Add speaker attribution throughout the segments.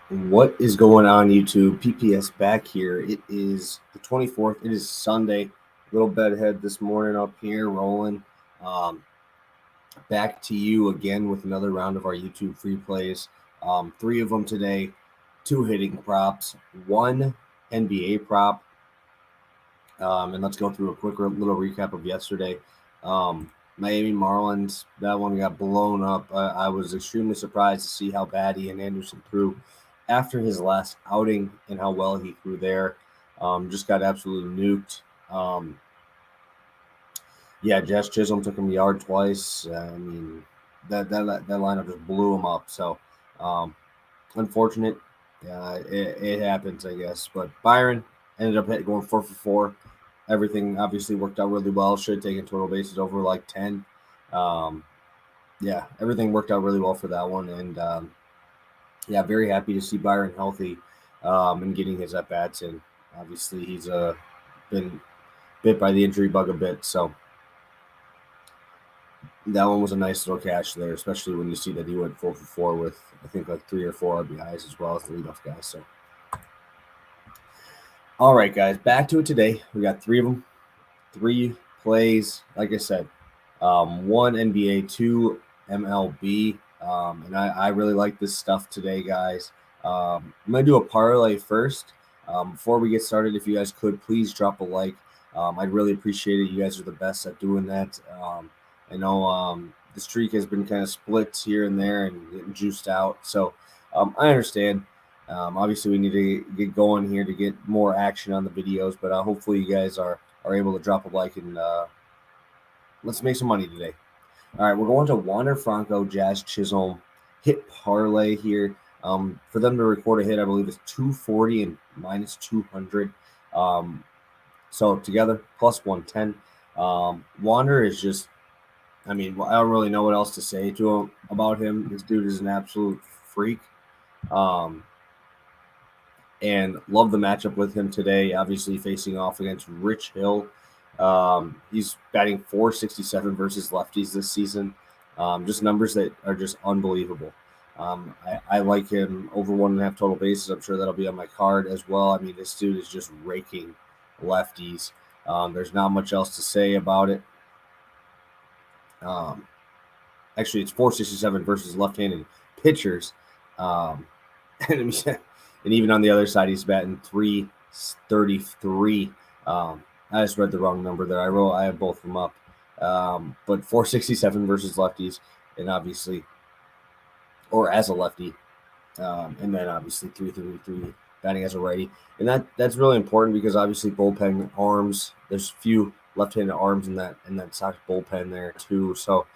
Speaker 1: What is going on, YouTube? PPS back here. It is the 24th. It is Sunday. A little bedhead this morning up here, rolling. Um, Back to you again with another round of our YouTube free plays. Three of them today, two hitting props, one NBA prop. And let's go through a quick little recap of yesterday. Miami Marlins, that one got blown up. I was extremely surprised to see how bad Ian Anderson threw after his last outing and how well he threw there. Just got absolutely nuked. Jess Chisholm took him yard twice. That lineup just blew him up. So, unfortunate. It happens, I guess. But Byron ended up going 4 for 4. Everything obviously worked out really well. Should have taken total bases over like 10. Everything worked out really well for that one. And very happy to see Byron healthy and getting his at bats in. Obviously, he's been bit by the injury bug a bit, so that one was a nice little cash there, especially when you see that he went 4 for 4 with I think like 3 or 4 RBIs as well as the leadoff guy. So, all right, guys, back to it today. We got three of them, 3 plays. Like I said, 1 NBA, 2 MLB. And I really like this stuff today, guys. I'm going to do a parlay first. Before we get started, if you guys could, please drop a like. I'd really appreciate it. You guys are the best at doing that. I know the streak has been kind of split here and there and getting juiced out. So I understand. Obviously, we need to get going here to get more action on the videos. But hopefully you guys are able to drop a like and let's make some money today. All right, we're going to Wander Franco, Jazz Chisholm, hit parlay here. For them to record a hit, I believe it's 240 and minus 200. So together, plus 110. Wander is just, I don't really know what else to say about him. This dude is an absolute freak. And love the matchup with him today, obviously facing off against Rich Hill. He's batting .467 versus lefties this season. Just numbers that are just unbelievable. I like him over 1.5 total bases. I'm sure that'll be on my card as well. This dude is just raking lefties. There's not much else to say about it. Actually, it's .467 versus left-handed pitchers. And even on the other side, he's batting .333. I just read the wrong number there. I have both of them up. But .467 versus lefties, and obviously, or as a lefty, and then obviously .333 batting as a righty. And that's really important because obviously bullpen arms. There's few left-handed arms in that Sox bullpen there too. So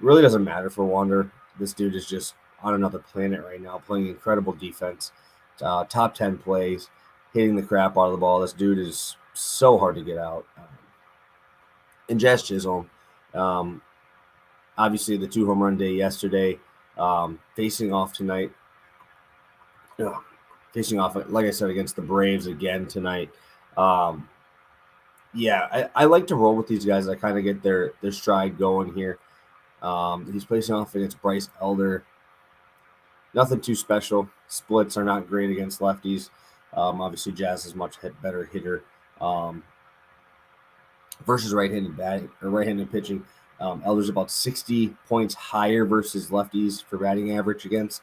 Speaker 1: really doesn't matter for Wander. This dude is just on another planet right now, playing incredible defense. Top 10 plays, hitting the crap out of the ball. This dude is so hard to get out. And Jazz Chisholm, obviously the 2 home run day yesterday, facing off tonight. Facing off, like I said, against the Braves again tonight. I like to roll with these guys. I kind of get their stride going here. He's facing off against Bryce Elder. Nothing too special. Splits are not great against lefties. Obviously, Jazz is much better hitter versus right-handed pitching. Elder's about 60 points higher versus lefties for batting average against.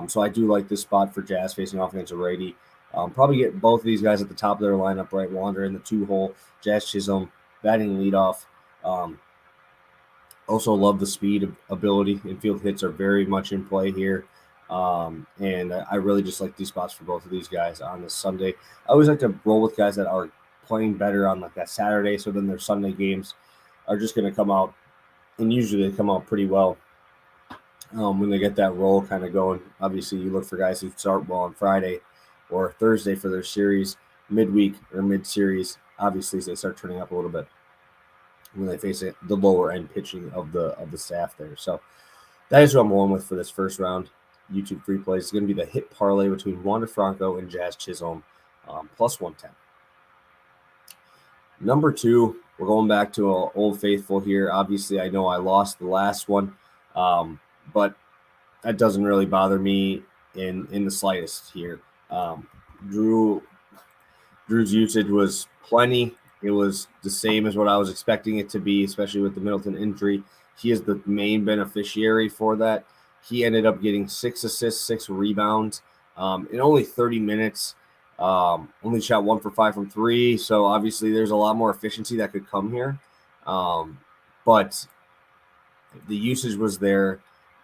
Speaker 1: So I do like this spot for Jazz facing off against a righty. Probably get both of these guys at the top of their lineup, right? Wander in the 2-hole, Jazz Chisholm batting leadoff. Also love the speed ability. Infield hits are very much in play here. And I really just like these spots for both of these guys on this Sunday. I always like to roll with guys that are playing better on like that Saturday, so then their Sunday games are just going to come out, and usually they come out pretty well when they get that roll kind of going. Obviously, you look for guys who start well on Friday or Thursday for their series, midweek or mid-series. Obviously, they start turning up a little bit when they face the lower end pitching of the staff there. So that is what I'm rolling with for this first round. YouTube free plays. It's going to be the hit parlay between Wander Franco and Jazz Chisholm, plus 110. Number 2, we're going back to an old faithful here. Obviously, I know I lost the last one, but that doesn't really bother me. in the slightest here. Jrue's usage was plenty. It was the same as what I was expecting it to be, especially with the Middleton injury. He is the main beneficiary for that. He ended up getting 6 assists, 6 rebounds in only 30 minutes. Only shot 1 for 5 from 3. So obviously there's a lot more efficiency that could come here. But the usage was there.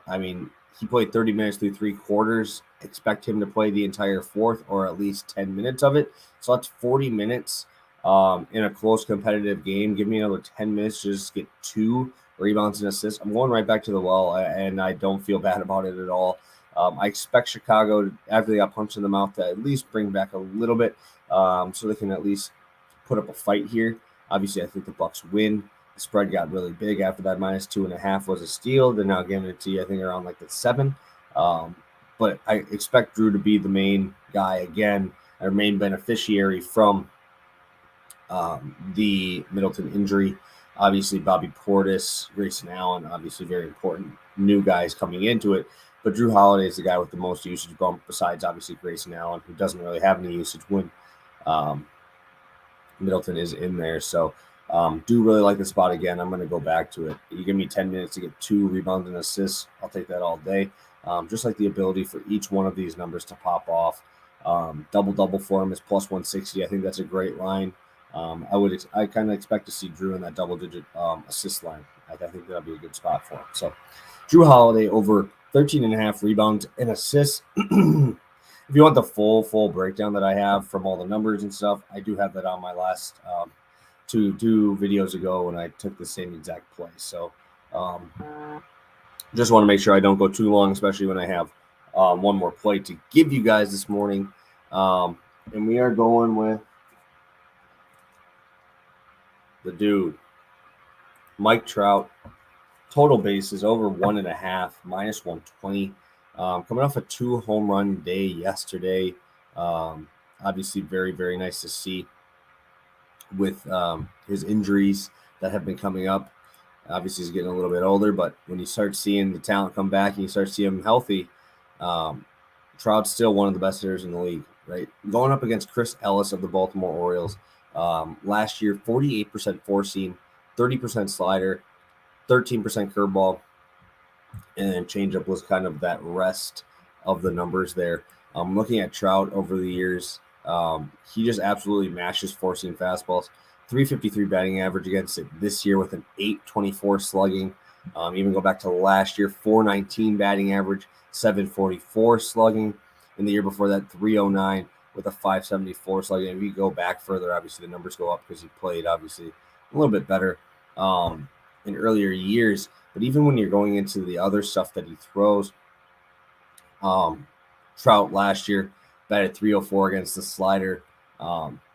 Speaker 1: I mean, he played 30 minutes through 3 quarters. Expect him to play the entire fourth or at least 10 minutes of it. So that's 40 minutes in a close competitive game. Give me another 10 minutes to just get 2 rebounds and assists. I'm going right back to the well, and I don't feel bad about it at all. I expect Chicago, after they got punched in the mouth, to at least bring back a little bit so they can at least put up a fight here. Obviously, I think the Bucks win. The spread got really big after that. -2.5 was a steal. They're now giving it to you, I think, around like the 7. But I expect Jrue to be the main guy again, our main beneficiary from the Middleton injury. Obviously, Bobby Portis, Grayson Allen, obviously very important new guys coming into it. But Jrue Holiday is the guy with the most usage bump, besides obviously Grayson Allen, who doesn't really have any usage when Middleton is in there. So do really like the spot again. I'm going to go back to it. You give me 10 minutes to get 2 rebounds and assists, I'll take that all day. Just like the ability for each one of these numbers to pop off. Double for him is +160. I think that's a great line. I kind of expect to see Jrue in that double-digit assist line. I think that'll be a good spot for him. So Jrue Holiday over 13.5 rebounds and assists. If you want the full breakdown that I have from all the numbers and stuff, I do have that on my last two videos ago when I took the same exact play. So just want to make sure I don't go too long, especially when I have one more play to give you guys this morning. And we are going with the dude, Mike Trout. Total bases over 1.5, -120. Coming off a 2 home run day yesterday. Obviously very, very nice to see with his injuries that have been coming up. Obviously he's getting a little bit older, but when you start seeing the talent come back and you start seeing him healthy, Trout's still one of the best hitters in the league, right? Going up against Chris Ellis of the Baltimore Orioles. Last year, 48% four seam, 30% slider, 13% curveball, and changeup was kind of that rest of the numbers there. Looking at Trout over the years, he just absolutely mashes four-seam fastballs. 353 batting average against it this year with an 824 slugging. Even go back to last year, 419 batting average, 744 slugging. And the year before that, 309 with a 574 slugging. If you go back further, obviously the numbers go up because he played obviously a little bit better in earlier years. But even when you're going into the other stuff that he throws, Trout last year batted 304 against the slider.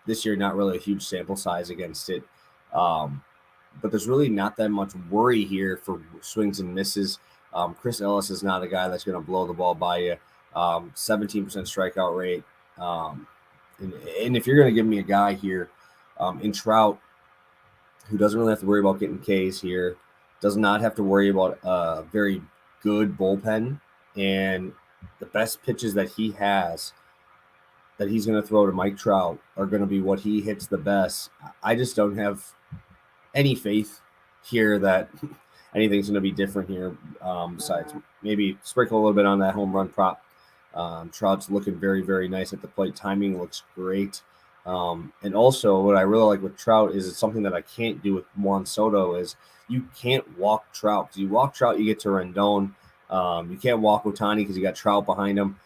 Speaker 1: This year, not really a huge sample size against it. But there's really not that much worry here for swings and misses. Chris Ellis is not a guy that's going to blow the ball by you. 17% strikeout rate. And if you're going to give me a guy here in Trout who doesn't really have to worry about getting Ks here, does not have to worry about a very good bullpen, and the best pitches that he has that he's going to throw to Mike Trout are going to be what he hits the best. I just don't have any faith here that anything's going to be different here besides maybe sprinkle a little bit on that home run prop. Trout's looking very, very nice at the plate. Timing looks great. And also what I really like with Trout is it's something that I can't do with Juan Soto is you can't walk Trout. Because you walk Trout, you get to Rendon. You can't walk Ohtani because you got Trout behind him.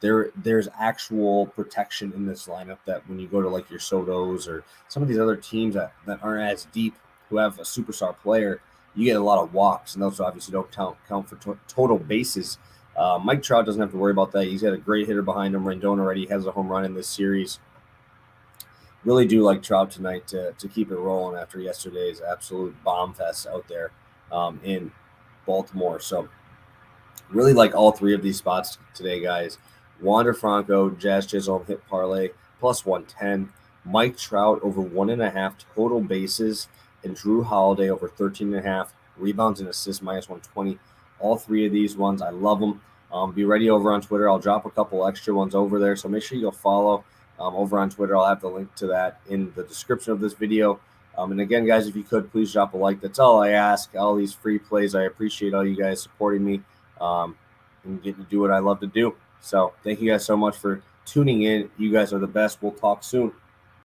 Speaker 1: There's actual protection in this lineup that when you go to like your Sotos or some of these other teams that aren't as deep who have a superstar player, you get a lot of walks, and those obviously don't count for total bases. Mike Trout doesn't have to worry about that. He's got a great hitter behind him. Rendon already has a home run in this series. Really do like Trout tonight to keep it rolling after yesterday's absolute bomb fest out there in Baltimore. So really like all three of these spots today, guys. Wander Franco, Jazz Chisholm hit parlay +110. Mike Trout over 1.5 total bases, and Jrue Holiday over 13.5 rebounds and assists -120. All three of these ones, I love them. Be ready over on Twitter. I'll drop a couple extra ones over there, so make sure you go follow over on Twitter. I'll have the link to that in the description of this video. And again, guys, if you could, please drop a like. That's all I ask. All these free plays, I appreciate all you guys supporting me and getting to do what I love to do. So thank you guys so much for tuning in. You guys are the best. We'll talk soon.